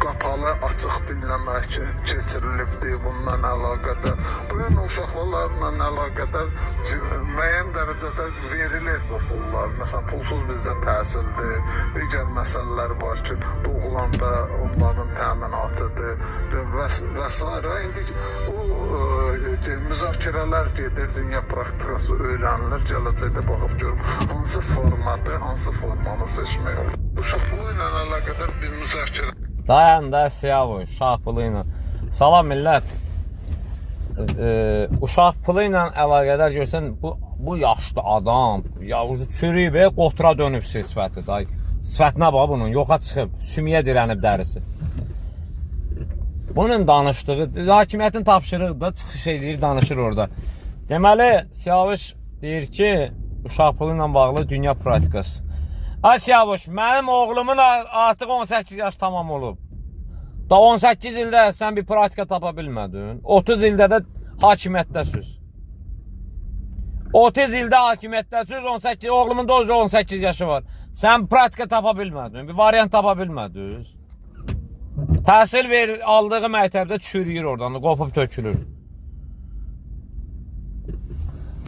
qapalı, açıq dinləmə keçirilibdir bundan əlaqədar. Bu gün uşaqlarla əlaqədar müəyyən dərəcədə verilir bu pullar. Məsələn, pulsuz bizdə təhsildir, digər məsələlər var ki, doğulanda onların təminatıdır və s. İndi bu müzakirələr gedir, dünya praktikası öyrənilir, gələcəkdə baxıb görüm hansı formatı, hansı formanı seçmək olur. Uşaq pulu ilə əlaqədar bir müzakirə. Dayan da Siyavuş, uşaq pulu ilə. Salam millət. Uşaq pulu ilə əlaqədar görsən, bu yaşlı adam, yavuzu çürüyüb, qotura dönüb sifəti. Sifətinə bax bunun, yoxa çıxıb, sümüyə dirənib dərisi. Bunun danışdığı, hakimiyyətin tapşırığı da çıxış edir, danışır orada. Deməli, Siyavuş deyir ki, uşaq pulu ilə bağlı dünya praktikası. Ay Siyavuş, mənim oğlumun artıq 18 yaş tamam olub. Da 18 ildə sən bir praktika tapa bilmədin. 30 ildə də hakimiyyətdəsiz. 30 ildə hakimiyyətdəsiz, 18, oğlumun da 18 yaşı var. Sən praktika tapa bilmədin, bir variant tapa bilmədiniz. Təhsil aldığı məktəbdə çürüyür oradan, qopub tökülür.